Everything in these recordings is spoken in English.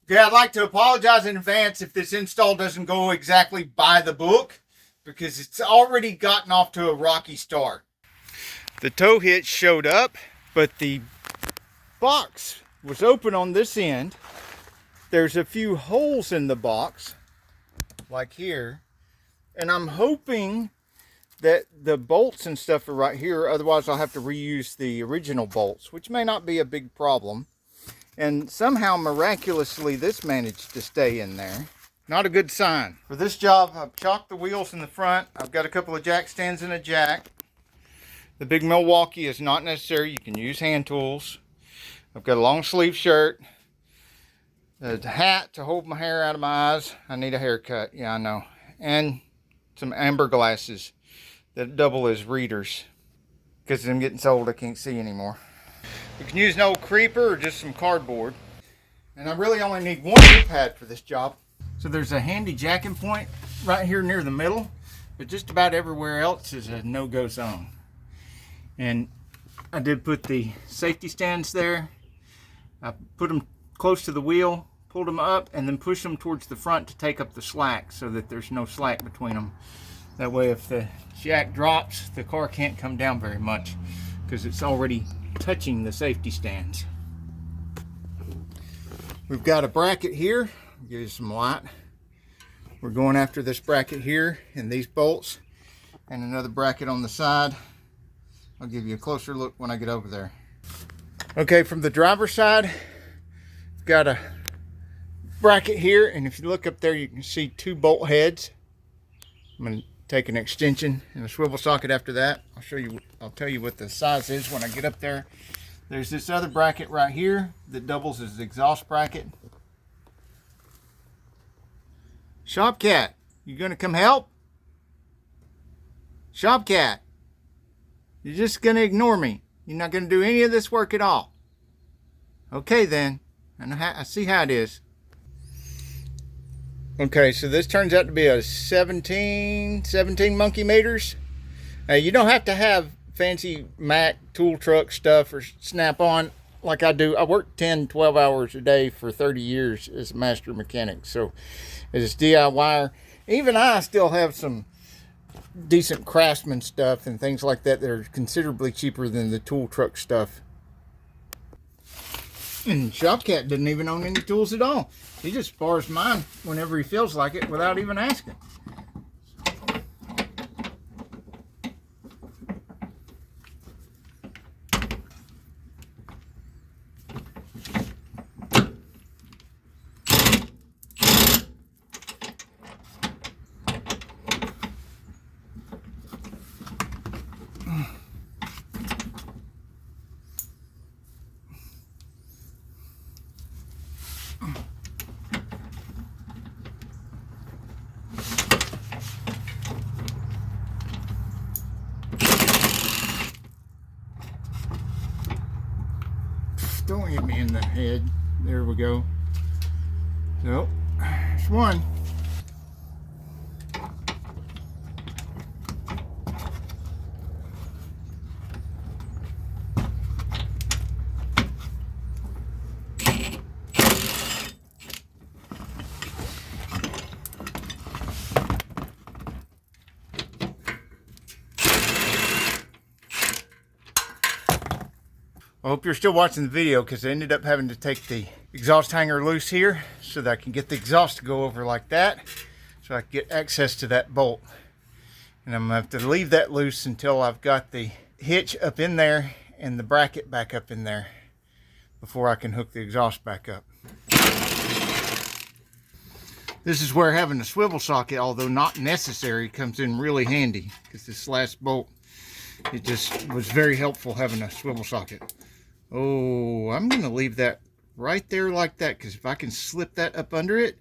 Yeah, I'd like to apologize in advance if this install doesn't go exactly by the book, because it's already gotten off to a rocky start. The tow hitch showed up, but the box was open on this end. There's a few holes in the box, like here, and I'm hoping that the bolts and stuff are right here, otherwise I'll have to reuse the original bolts, which may not be a big problem. And somehow, miraculously, this managed to stay in there. Not a good sign. For this job, I've chalked the wheels in the front. I've got a couple of jack stands and a jack. The big Milwaukee is not necessary. You can use hand tools. I've got a long sleeve shirt. A hat to hold my hair out of my eyes. I need a haircut. Yeah, I know. And some amber glasses that double as readers. Because I'm getting so old I can't see anymore. You can use an old creeper or just some cardboard. And I really only need one wheel pad for this job. So there's a handy jacking point right here near the middle, but just about everywhere else is a no-go zone. And I did put the safety stands there. I put them close to the wheel, pulled them up, and then pushed them towards the front to take up the slack so that there's no slack between them. That way if the jack drops, the car can't come down very much because it's already touching the safety stands. We've got a bracket here. I'll give you some light. We're going after this bracket here and these bolts, and another bracket on the side. I'll give you a closer look when I get over there. Okay, from the driver's side, we've got a bracket here, and if you look up there, you can see two bolt heads. I'm going to take an extension and a swivel socket after that. I'll tell you what the size is when I get up there. There's this other bracket right here that doubles as the exhaust bracket. Shopcat, you gonna come help? Shopcat, you're just gonna ignore me. You're not gonna do any of this work at all. Okay then, I see how it is. Okay, so this turns out to be a 17 monkey meters. Now, you don't have to have fancy Mac tool truck stuff or Snap-on like I do. I worked 10-12 hours a day for 30 years as a master mechanic, so as a DIYer, even I still have some decent Craftsman stuff and things like that that are considerably cheaper than the tool truck stuff. And Shopcat didn't even own any tools at all. He just borrows mine whenever he feels like it without even asking. Don't hit me in the head. There we go. So, there's one. I hope you're still watching the video, because I ended up having to take the exhaust hanger loose here so that I can get the exhaust to go over like that, so I can get access to that bolt. And I'm going to have to leave that loose until I've got the hitch up in there and the bracket back up in there before I can hook the exhaust back up. This is where having a swivel socket, although not necessary, comes in really handy, because this last bolt, it just was very helpful having a swivel socket. Oh, I'm going to leave that right there like that, because if I can slip that up under it,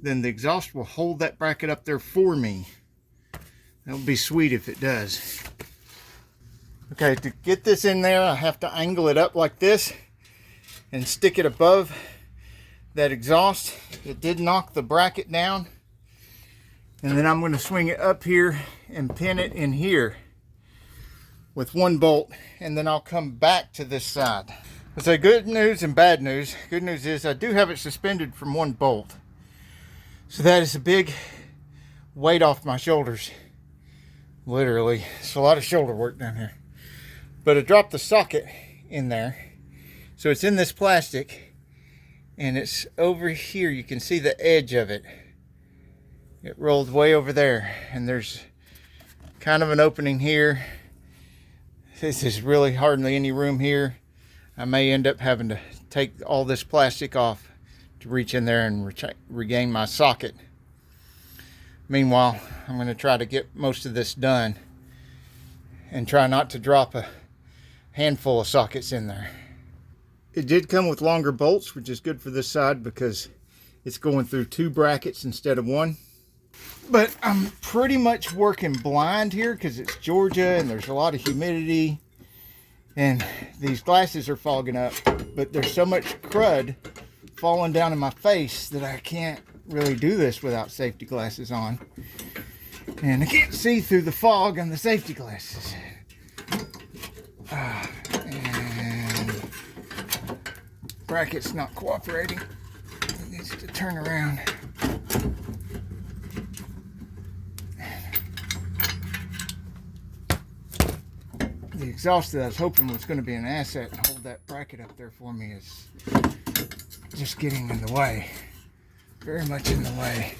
then the exhaust will hold that bracket up there for me. That'll be sweet if it does. Okay, to get this in there, I have to angle it up like this and stick it above that exhaust. It did knock the bracket down. And then I'm going to swing it up here and pin it in here with one bolt, and then I'll come back to this side. I'll say good news and bad news. Good news is I do have it suspended from one bolt. So that is a big weight off my shoulders. Literally. It's a lot of shoulder work down here. But I dropped the socket in there. So it's in this plastic. And it's over here. You can see the edge of it. It rolled way over there. And there's kind of an opening here. This is really hardly any room here. I may end up having to take all this plastic off to reach in there and regain my socket. Meanwhile, I'm going to try to get most of this done and try not to drop a handful of sockets in there. It did come with longer bolts, which is good for this side because it's going through 2 brackets instead of 1. But I'm pretty much working blind here because it's Georgia and there's a lot of humidity. And these glasses are fogging up, but there's so much crud falling down in my face that I can't really do this without safety glasses on. And I can't see through the fog on the safety glasses. And bracket's not cooperating. It needs to turn around. The exhaust that I was hoping was going to be an asset and hold that bracket up there for me is just getting in the way. Very much in the way.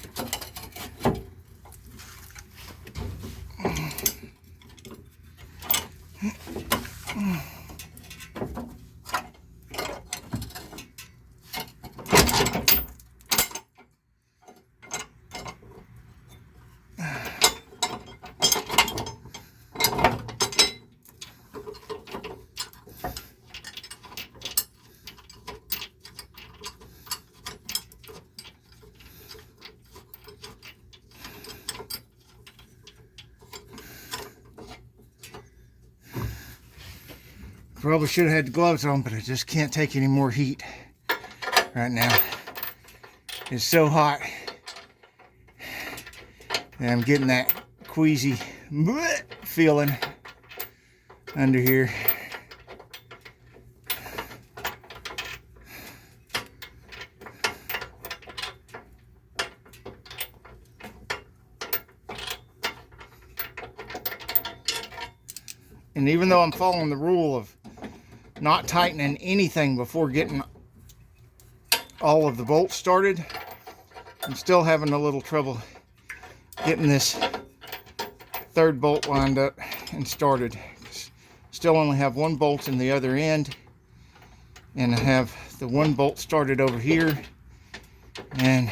Probably should have had the gloves on, but I just can't take any more heat right now. It's so hot. And I'm getting that queasy feeling under here. And even though I'm following the rule of not tightening anything before getting all of the bolts started, I'm still having a little trouble getting this 3rd bolt lined up and started. Still only have 1 bolt in the other end, and I have the 1 bolt started over here, and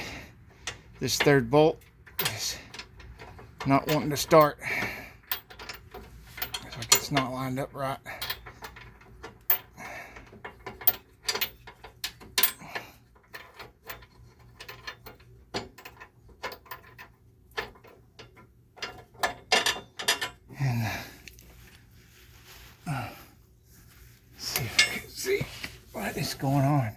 this 3rd bolt is not wanting to start. Looks like it's not lined up right. See if I can see what is going on.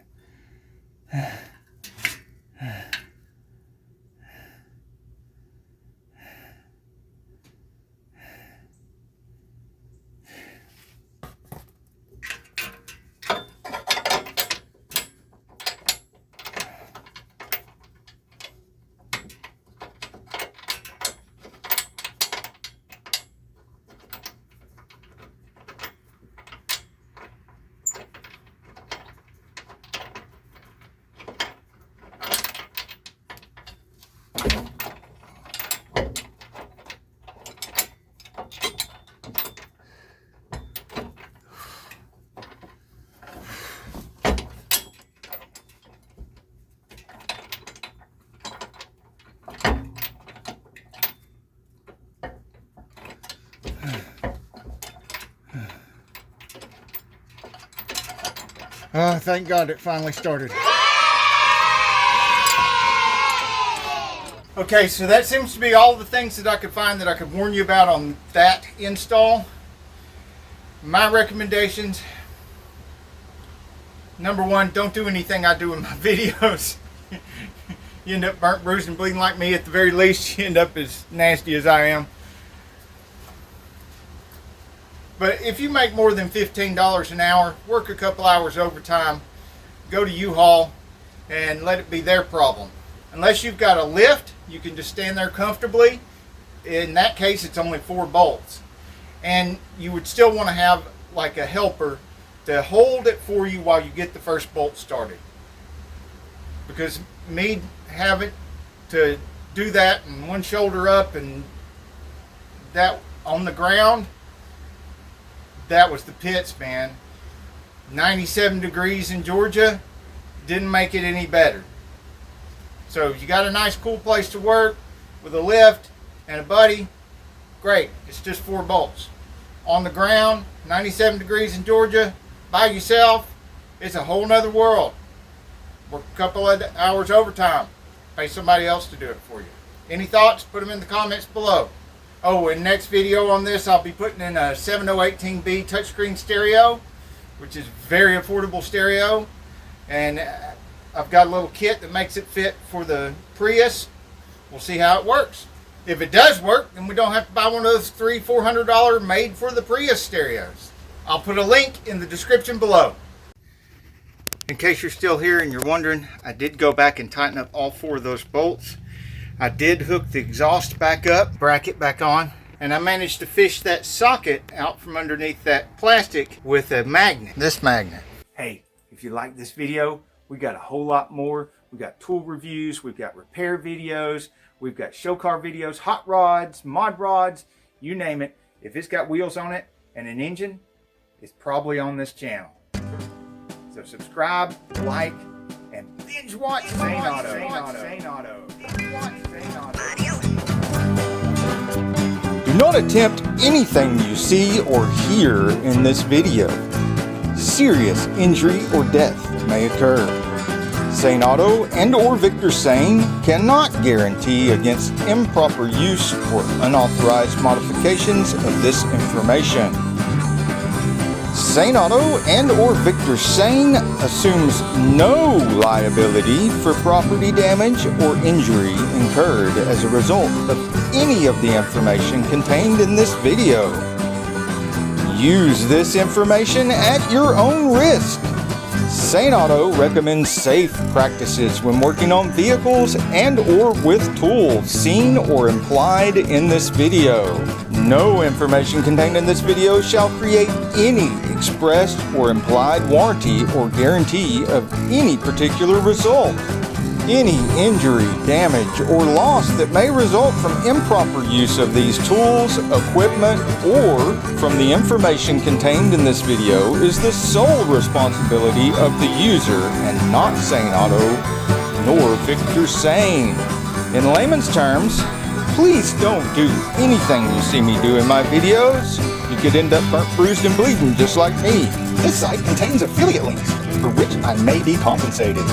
Oh, thank God it finally started. Okay, so that seems to be all the things that I could find that I could warn you about on that install. My recommendations: number 1, don't do anything I do in my videos. You end up burnt, bruised, and bleeding like me. At the very least, you end up as nasty as I am. But if you make more than $15 an hour, work a couple hours overtime, go to U-Haul and let it be their problem. Unless you've got a lift, you can just stand there comfortably. In that case, it's only 4 bolts. And you would still want to have like a helper to hold it for you while you get the first bolt started. Because me having to do that and one shoulder up and that on the ground, that was the pits, man. 97 degrees in Georgia didn't make it any better. So if you got a nice cool place to work with a lift and a buddy, great. It's just 4 bolts. On the ground, 97 degrees in Georgia, by yourself, it's a whole nother world. Work a couple of hours overtime. Pay somebody else to do it for you. Any thoughts? Put them in the comments below. Oh, in next video on this, I'll be putting in a 7018B touchscreen stereo, which is very affordable stereo. And I've got a little kit that makes it fit for the Prius. We'll see how it works. If it does work, then we don't have to buy one of those $300-400 made for the Prius stereos. I'll put a link in the description below. In case you're still here and you're wondering, I did go back and tighten up all 4 of those bolts. I did hook the exhaust back up, bracket back on, and I managed to fish that socket out from underneath that plastic with a magnet, this magnet. Hey, if you like this video, we got a whole lot more. We got tool reviews, we've got repair videos, we've got show car videos, hot rods, mod rods, you name it. If it's got wheels on it and an engine, it's probably on this channel. So subscribe, like, and binge watch Zane Auto. Do not attempt anything you see or hear in this video. Serious injury or death may occur. Zane Auto and or Victor Zane cannot guarantee against improper use or unauthorized modifications of this information. Zane Auto and or Victor Zane assumes no liability for property damage or injury incurred as a result of any of the information contained in this video. Use this information at your own risk. Zane Auto recommends safe practices when working on vehicles and or with tools seen or implied in this video. No information contained in this video shall create any expressed or implied warranty or guarantee of any particular result. Any injury, damage, or loss that may result from improper use of these tools, equipment, or from the information contained in this video is the sole responsibility of the user and not Zane Auto nor Victor Zane. In layman's terms, please don't do anything you see me do in my videos. You could end up burnt, bruised, and bleeding just like me. This site contains affiliate links for which I may be compensated.